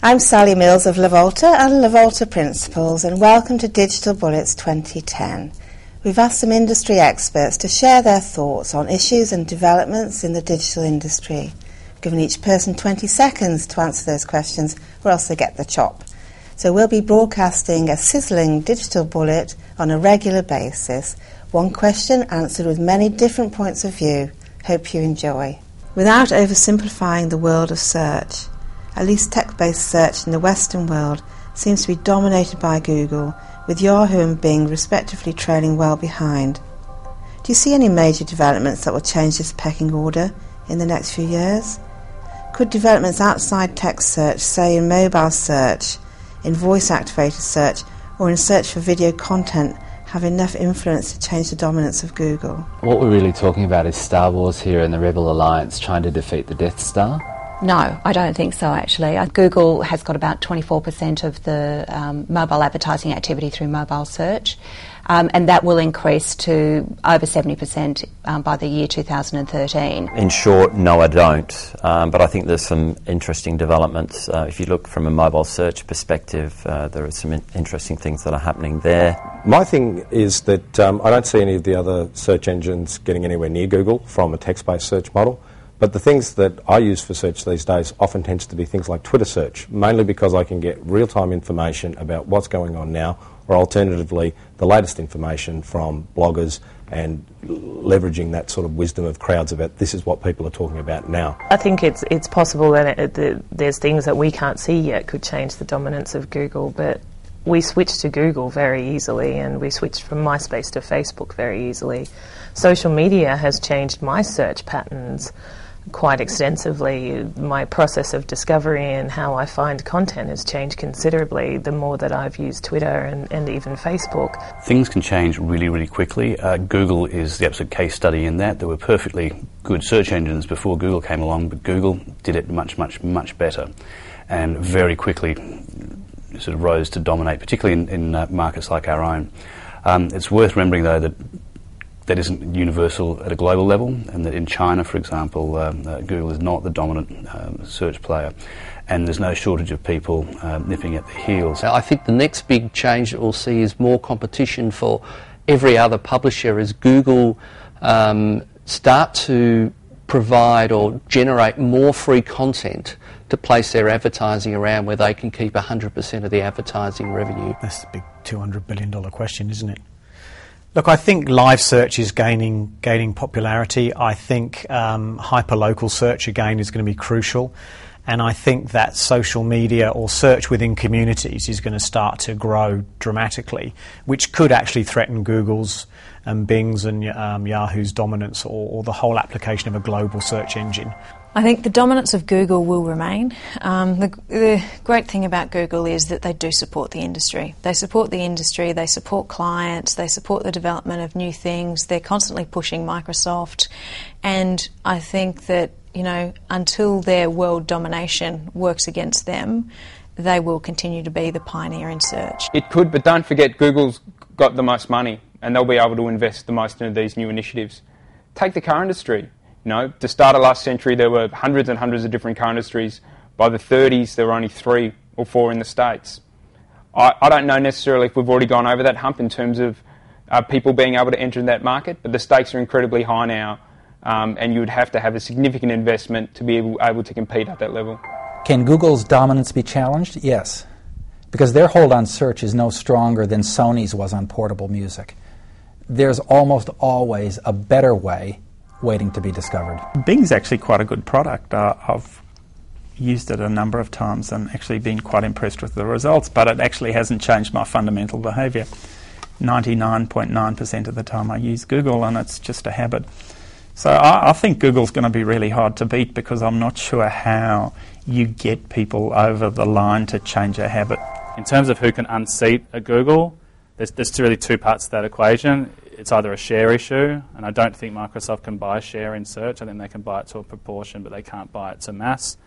I'm Sally Mills of Lavolta and Lavolta Principles, and welcome to Digital Bullets 2010. We've asked some industry experts to share their thoughts on issues and developments in the digital industry. We've given each person 20 seconds to answer those questions, or else they get the chop. So we'll be broadcasting a sizzling digital bullet on a regular basis, one question answered with many different points of view. Hope you enjoy. Without oversimplifying the world of search, at least text-based search in the Western world seems to be dominated by Google, with Yahoo and Bing respectively trailing well behind. Do you see any major developments that will change this pecking order in the next few years? Could developments outside text search, say in mobile search, in voice-activated search, or in search for video content, have enough influence to change the dominance of Google? What we're really talking about is Star Wars here and the Rebel Alliance trying to defeat the Death Star. No, I don't think so, actually. Google has got about 24% of the mobile advertising activity through mobile search, and that will increase to over 70% by the year 2013. In short, no, I don't. But I think there's some interesting developments. If you look from a mobile search perspective, there are some interesting things that are happening there. My thing is that I don't see any of the other search engines getting anywhere near Google from a text-based search model. But the things that I use for search these days often tends to be things like Twitter search, mainly because I can get real-time information about what's going on now, or alternatively, the latest information from bloggers and leveraging that sort of wisdom of crowds about this is what people are talking about now. I think it's possible that there's things that we can't see yet could change the dominance of Google, but we switched to Google very easily, and we switched from MySpace to Facebook very easily. Social media has changed my search patterns quite extensively. My process of discovery and how I find content has changed considerably the more that I've used Twitter and even Facebook. Things can change really, really quickly. Google is the absolute case study in that. There were perfectly good search engines before Google came along, but Google did it much, much, much better, and very quickly sort of rose to dominate, particularly in markets like our own. It's worth remembering, though, that isn't universal at a global level, and that in China, for example, Google is not the dominant search player, and there's no shortage of people nipping at the heels. I think the next big change that we'll see is more competition for every other publisher as Google start to provide or generate more free content to place their advertising around where they can keep 100% of the advertising revenue. That's the big $200 billion question, isn't it? Look, I think live search is gaining popularity. I think hyperlocal search again is going to be crucial, and I think that social media or search within communities is going to start to grow dramatically, which could actually threaten Google's and Bing's and Yahoo's dominance, or the whole application of a global search engine. I think the dominance of Google will remain. The great thing about Google is that they do support the industry. They support the industry, they support clients, they support the development of new things. They're constantly pushing Microsoft. And I think that, until their world domination works against them, they will continue to be the pioneer in search. It could, but don't forget Google's got the most money, and they'll be able to invest the most into these new initiatives. Take the car industry. The start of last century, there were hundreds and hundreds of different car industries. By the 30s, there were only 3 or 4 in the States. I don't know necessarily if we've already gone over that hump in terms of people being able to enter that market, but the stakes are incredibly high now, and you would have to have a significant investment to be able to compete at that level. Can Google's dominance be challenged? Yes, because their hold on search is no stronger than Sony's was on portable music. There's almost always a better way waiting to be discovered. Bing's actually quite a good product. I've used it a number of times and actually been quite impressed with the results, but it actually hasn't changed my fundamental behaviour. 99.9% of the time I use Google, and it's just a habit. So I think Google's going to be really hard to beat, because I'm not sure how you get people over the line to change a habit. In terms of who can unseat a Google, there's really 2 parts to that equation. It's either a share issue, and I don't think Microsoft can buy share in search. I think they can buy it to a proportion, but they can't buy it to mass.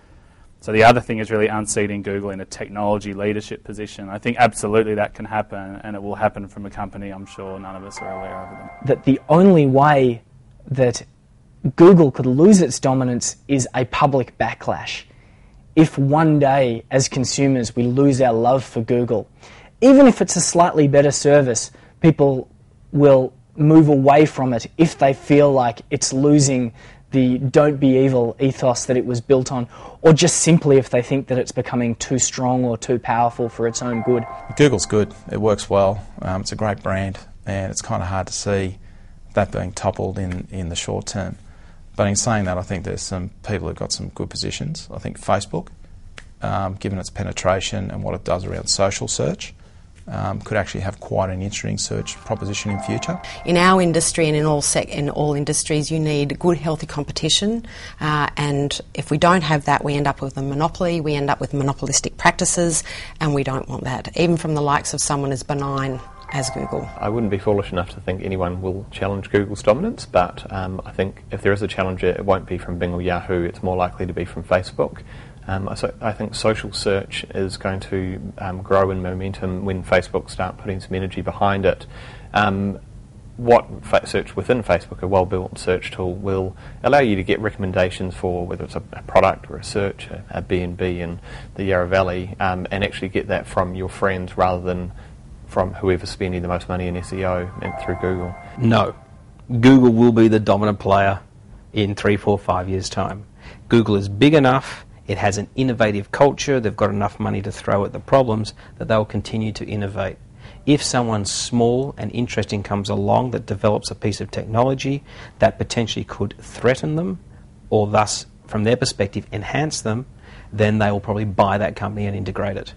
So the other thing is really unseating Google in a technology leadership position. I think absolutely that can happen, and it will happen from a company I'm sure none of us are aware of. That the only way that Google could lose its dominance is a public backlash. if one day as consumers we lose our love for Google, even if it's a slightly better service, people will move away from it if they feel like it's losing the don't be evil ethos that it was built on, or just simply if they think that it's becoming too strong or too powerful for its own good. Google's good. It works well. It's a great brand, and it's kind of hard to see that being toppled in the short term. But in saying that, I think there's some people who've got some good positions. I think Facebook, given its penetration and what it does around social search, could actually have quite an interesting search proposition in future. In our industry and in all industries, you need good, healthy competition, and if we don't have that, we end up with a monopoly, we end up with monopolistic practices, and we don't want that, even from the likes of someone as benign as Google. I wouldn't be foolish enough to think anyone will challenge Google's dominance, but I think if there is a challenger, it won't be from Bing or Yahoo, it's more likely to be from Facebook. I think social search is going to grow in momentum when Facebook start putting some energy behind it. What search within Facebook, a well-built search tool, will allow you to get recommendations for whether it's a product or a search, a B&B in the Yarra Valley, and actually get that from your friends rather than from whoever's spending the most money in SEO and through Google. No. Google will be the dominant player in 3, 4, 5 years' time. Google is big enough, it has an innovative culture, they've got enough money to throw at the problems that they'll continue to innovate. If someone small and interesting comes along that develops a piece of technology that potentially could threaten them, or thus, from their perspective, enhance them, then they will probably buy that company and integrate it.